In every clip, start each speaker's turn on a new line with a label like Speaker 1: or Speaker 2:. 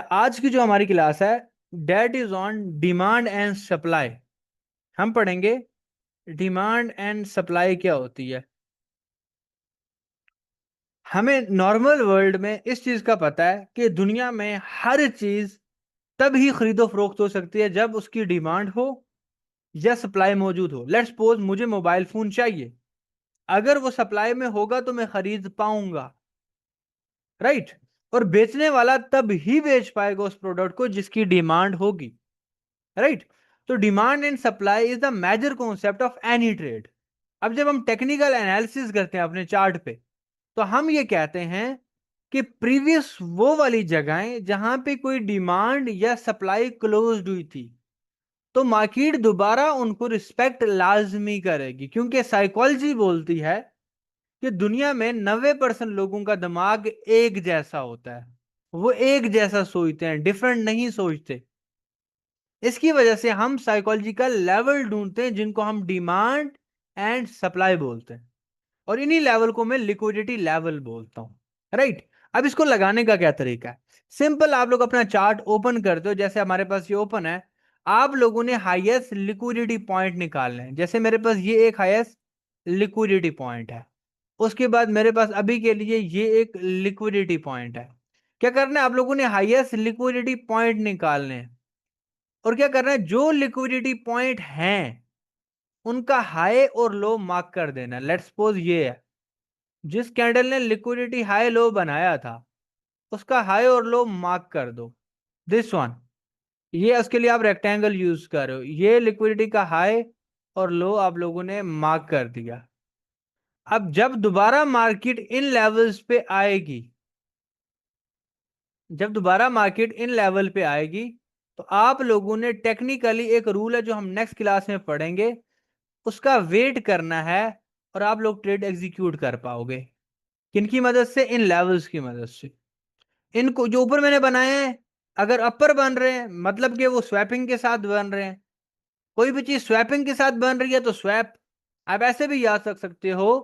Speaker 1: आज की जो हमारी क्लास है that is on demand and supply. हम पढ़ेंगे डिमांड एंड सप्लाई क्या होती है। हमें नॉर्मल वर्ल्ड में इस चीज का पता है कि दुनिया में हर चीज तभी खरीदो फरोख्त हो सकती है जब उसकी डिमांड हो या सप्लाई मौजूद हो। लेट्स सपोज मुझे मोबाइल फोन चाहिए, अगर वो सप्लाई में होगा तो मैं खरीद पाऊंगा, राइट। और बेचने वाला तब ही बेच पाएगा उस प्रोडक्ट को जिसकी डिमांड होगी, राइट। तो demand and supply is the major concept of any trade. अब जब हम टेक्निकल एनालिसिस करते हैं अपने चार्ट पे, तो हम ये कहते हैं कि प्रीवियस वो वाली जगहें जहां पे कोई डिमांड या सप्लाई क्लोज्ड हुई थी, तो मार्केट दोबारा उनको रिस्पेक्ट लाजमी करेगी, क्योंकि साइकोलॉजी बोलती है कि दुनिया में 90% लोगों का दिमाग एक जैसा होता है। वो एक जैसा सोचते हैं, डिफरेंट नहीं सोचते। इसकी वजह से हम साइकोलॉजिकल लेवल ढूंढते हैं जिनको हम डिमांड एंड सप्लाई बोलते हैं, और इन्हीं लेवल को मैं लिक्विडिटी लेवल बोलता हूं, राइट। अब इसको लगाने का क्या तरीका है? सिंपल, आप लोग अपना चार्ट ओपन करते हो, जैसे हमारे पास ये ओपन है। आप लोगों ने हाईएस्ट लिक्विडिटी पॉइंट निकालने हैं। जैसे मेरे पास ये एक हाईएस्ट लिक्विडिटी पॉइंट है, उसके बाद मेरे पास अभी के लिए ये एक लिक्विडिटी पॉइंट है। क्या करना है? आप लोगों ने हाईएस्ट लिक्विडिटी पॉइंट निकालने हैं, और क्या करना है, जो लिक्विडिटी पॉइंट हैं उनका हाई और लो मार्क कर देना। लेट्स सपोज ये है, जिस कैंडल ने लिक्विडिटी हाई लो बनाया था उसका हाई और लो मार्क कर दो। दिस वन, ये उसके लिए आप रेक्टेंगल यूज कर रहे हो। ये लिक्विडिटी का हाई और लो आप लोगों ने मार्क कर दिया। अब जब दोबारा मार्केट इन लेवल्स पे आएगी, जब दोबारा मार्केट इन लेवल पे आएगी, तो आप लोगों ने टेक्निकली एक रूल है जो हम नेक्स्ट क्लास में पढ़ेंगे, उसका वेट करना है, और आप लोग ट्रेड एग्जीक्यूट कर पाओगे। किनकी मदद से? इन लेवल्स की मदद से। इनको जो ऊपर मैंने बनाए हैं, अगर अपर बन रहे हैं मतलब कि वो स्वैपिंग के साथ बन रहे हैं। कोई भी चीज स्वैपिंग के साथ बन रही है तो स्वैप। आप ऐसे भी याद रख सकते हो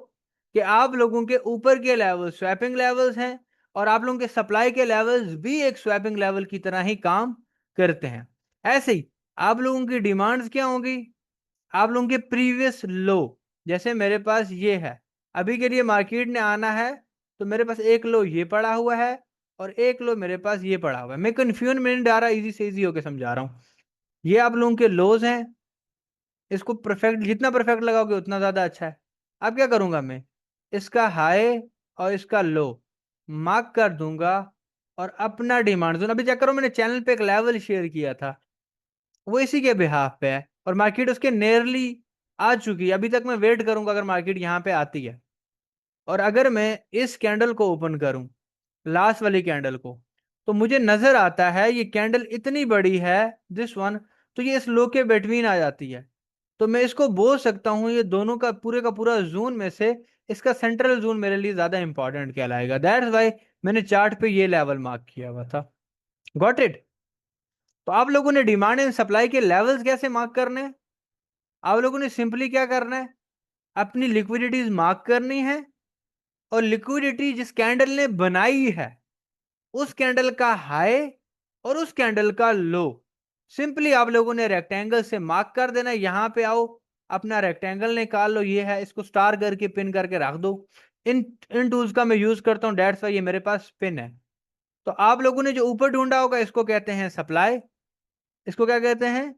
Speaker 1: कि आप लोगों के ऊपर के लेवल स्वैपिंग लेवल्स हैं, और आप लोगों के सप्लाई के लेवल्स भी एक स्वैपिंग लेवल की तरह ही काम करते हैं। ऐसे ही आप लोगों की डिमांड्स क्या होंगी? आप लोगों के प्रीवियस लो। जैसे मेरे पास ये है, अभी के लिए मार्केट ने आना है, तो मेरे पास एक लो ये पड़ा हुआ है और एक लो मेरे पास ये पड़ा हुआ है। मैं कंफ्यूजन में नहीं डाल रहा, इजी से इजी होकर समझा रहा हूं। ये आप लोगों के लोज हैं, इसको परफेक्ट, जितना परफेक्ट लगाओगे उतना ज्यादा अच्छा है। अब क्या करूंगा मैं, इसका हाई और इसका लो मार्क कर दूंगा, और अपना डिमांड जोन, अभी चेक करो मैंने चैनल पे एक लेवल शेयर किया था, वो इसी के बिहाफ पे है, और मार्केट उसके नियरली आ चुकी है। अभी तक मैं वेट करूंगा अगर मार्केट यहां पे आती है। और अगर मैं इस कैंडल को ओपन करूं, लास्ट वाली कैंडल को, तो मुझे नजर आता है ये कैंडल इतनी बड़ी है, दिस वन, तो ये इस लो के बिटवीन आ जाती है। तो मैं इसको बोल सकता हूं ये दोनों का पूरा जोन में से इसका सेंट्रल जोन मेरे लिए ज्यादा इंपॉर्टेंट कहलाएगा। दैट्स वाई मैंने चार्ट पे ये लेवल मार्क किया हुआ था। Got it? तो आप लोगों ने डिमांड एंड सप्लाई के लेवल्स कैसे मार्क करने हैं? आप लोगों ने सिंपली क्या करना है, अपनी लिक्विडिटीज मार्क करनी है, और लिक्विडिटी जिस कैंडल ने बनाई है उस कैंडल का हाई और उस कैंडल का लो सिंपली आप लोगों ने रेक्टेंगल से मार्क कर देना। यहां पे आओ, अपना रेक्टेंगल निकाल लो, ये है, इसको स्टार करके पिन करके रख दो। इन इन टूल्स का मैं यूज करता हूं, डेट्स वाई ये मेरे पास पिन है। तो आप लोगों ने जो ऊपर ढूंढा होगा इसको कहते हैं सप्लाई, इसको क्या कहते हैं?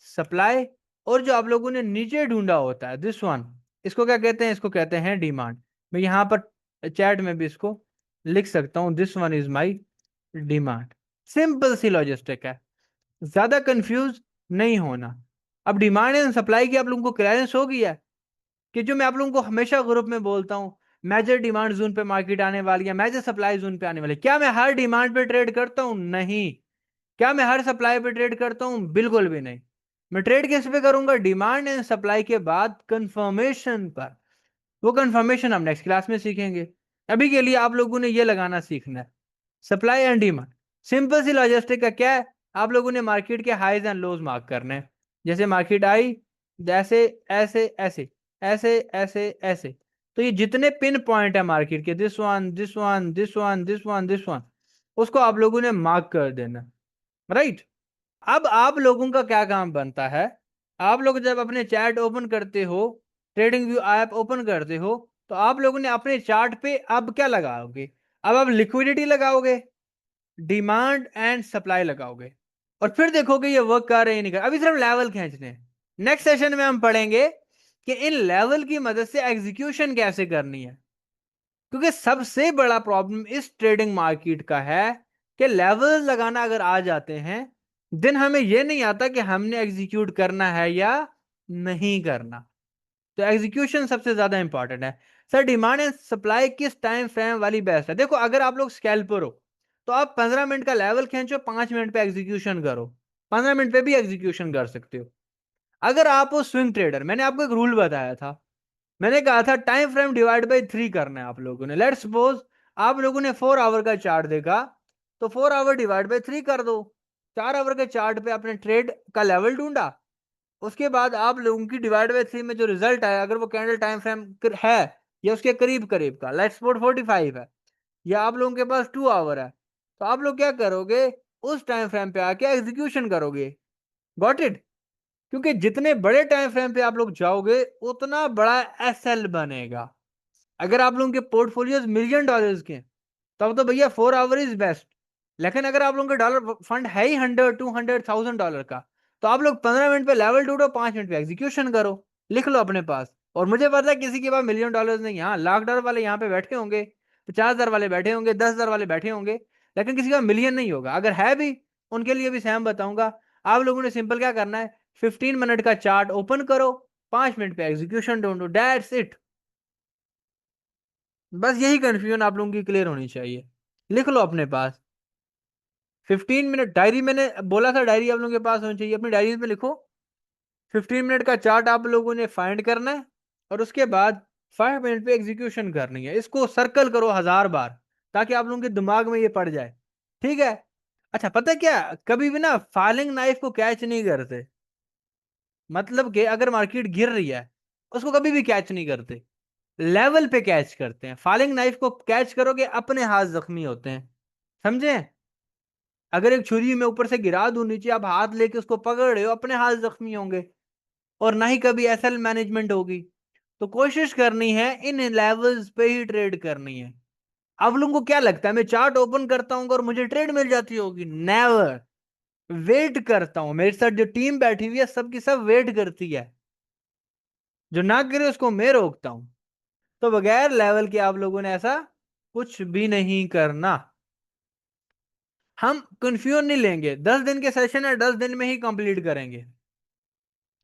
Speaker 1: सप्लाई। और जो आप लोगों ने नीचे ढूंढा होता है दिस वन, इसको क्या कहते हैं? इसको कहते हैं डिमांड। मैं यहां पर चैट में भी इसको लिख सकता हूं, this one is my demand. Simple सी लॉजिस्टिक है, ज्यादा कंफ्यूज नहीं होना। अब डिमांड एंड सप्लाई की आप लोगों को क्लियरेंस हो गई है कि जो मैं आप लोगों को हमेशा ग्रुप में बोलता हूं, मेजर डिमांड जोन पे मार्केट आने वाली है, मेजर सप्लाई जोन पे आने वाली है। क्या मैं हर डिमांड पे ट्रेड करता हूं? नहीं। क्या मैं हर सप्लाई पे ट्रेड करता हूं? बिल्कुल भी नहीं। मैं ट्रेड किस पे करूंगा? डिमांड एंड सप्लाई के बाद कंफर्मेशन पर। वो कंफर्मेशन हम नेक्स्ट क्लास में सीखेंगे। अभी के लिए आप लोगों ने ये लगाना सीखना है, सप्लाई एंड डिमांड। सिंपल सी लॉजिस्टिक का क्या है, आप लोगों ने मार्केट के हाईज एंड लोज मार्क करने हैं। जैसे मार्केट आई, जैसे ऐसे ऐसे ऐसे ऐसे ऐसे, तो ये जितने पिन पॉइंट है मार्केट के, this one this one this one this one this one, उसको आप लोगों ने मार्क कर देना। राइट। अब आप लोगों का क्या काम बनता है, आप लोग जब अपने चैट ओपन करते हो, ट्रेडिंग व्यू ऐप ओपन करते हो, तो आप लोगों ने अपने चार्ट पे अब क्या लगाओगे, अब आप लिक्विडिटी लगाओगे, डिमांड एंड सप्लाई लगाओगे, और फिर देखोगे ये वर्क कर रहे हैं नहीं कर, अभी सिर्फ लेवल खींचने हैं। नेक्स्ट सेशन में हम पढ़ेंगे कि इन लेवल की मदद से एग्जीक्यूशन कैसे करनी है, क्योंकि सबसे बड़ा प्रॉब्लम इस ट्रेडिंग मार्केट का है कि लेवल लगाना अगर आ जाते हैं, दिन हमें यह नहीं आता कि हमने एग्जीक्यूट करना है या नहीं करना। तो एग्जीक्यूशन सबसे ज्यादा इंपॉर्टेंट है। सर डिमांड एंड सप्लाई किस टाइम फ्रेम वाली बेस्ट है? देखो अगर आप लोग स्कैल्पर हो तो आप 15 मिनट का लेवल खींचो, 5 मिनट पे एग्जीक्यूशन करो, 15 मिनट पे भी एग्जीक्यूशन कर सकते हो। अगर आप हो स्विंग ट्रेडर, मैंने आपको एक रूल बताया था, मैंने कहा था टाइम फ्रेम डिवाइड बाई 3 करना है आप लोगों ने। लेट्स सपोज आप लोगों ने 4 आवर का चार्ट देखा, तो 4 आवर डिवाइड बाई 3 कर दो। 4 आवर के चार्ट पे आपने ट्रेड का लेवल ढूंढा, उसके बाद आप लोगों की डिवाइड बाई 3 में जो रिजल्ट आया, अगर वो कैंडल टाइम फ्रेम है या उसके करीब करीब का, लेट्स सपोज 45 है, या आप लोगों के पास 2 आवर है, तो आप लोग क्या करोगे, उस टाइम फ्रेम पे आके एग्जीक्यूशन करोगे। Got it? क्योंकि जितने बड़े टाइम फ्रेम पे आप लोग जाओगे उतना बड़ा एसएल बनेगा। अगर आप लोगों के पोर्टफोलियोज $1,000,000 के हैं, तब तो भैया 4 आवर इज बेस्ट। लेकिन अगर आप लोगों के डॉलर फंड है ही 100 200 1,000 डॉलर का, तो आप लोग 15 मिनट पे लेवल ढूंढो, 5 मिनट पे एग्जीक्यूशन करो, लिख लो अपने पास। और मुझे पता है किसी के पास $1,000,000 नहीं, हाँ $1,00,000 वाले यहाँ पे बैठे होंगे, 50,000 वाले बैठे होंगे, 10,000 वाले बैठे होंगे, लेकिन किसी का मिलियन नहीं होगा। अगर है भी, उनके लिए भी सेम बताऊंगा। आप लोगों ने सिंपल क्या करना है, 15 मिनट का चार्ट ओपन करो, 5 मिनट पे एग्जीक्यूशन ढूंढो, दैट्स इट। बस यही कंफ्यूजन आप लोगों की क्लियर होनी चाहिए। लिख लो अपने पास 15 मिनट डायरी, मैंने बोला था डायरी आप लोगों के पास होनी चाहिए, अपनी डायरी में लिखो 15 मिनट का चार्ट आप लोगों ने फाइंड करना है, और उसके बाद 5 मिनट पे एग्जीक्यूशन करनी है। इसको सर्कल करो 1000 बार, ताकि आप लोगों के दिमाग में ये पड़ जाए। ठीक है? अच्छा पता है क्या, कभी भी ना फालिंग नाइफ को कैच नहीं करते, मतलब कि अगर मार्केट गिर रही है उसको कभी भी कैच नहीं करते, लेवल पे कैच करते हैं। फालिंग नाइफ को कैच करोगे अपने हाथ जख्मी होते हैं, समझे? अगर एक छुरी में ऊपर से गिरा दूं नीचे, आप हाथ लेके उसको पकड़ रहे हो, अपने हाथ जख्मी होंगे, और ना ही कभी एसएल मैनेजमेंट होगी। तो कोशिश करनी है इन लेवल्स पे ही ट्रेड करनी है। आप लोगों को क्या लगता है मैं चार्ट ओपन करता हूँ और मुझे ट्रेड मिल जाती होगी? नेवर। वेट करता हूं, मेरे साथ जो टीम बैठी हुई है सबकी सब वेट करती है, जो ना करे उसको मैं रोकता हूं। तो बगैर लेवल के आप लोगों ने ऐसा कुछ भी नहीं करना। हम कंफ्यूजन नहीं लेंगे, 10 दिन के सेशन है, 10 दिन में ही कंप्लीट करेंगे।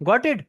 Speaker 1: Got it?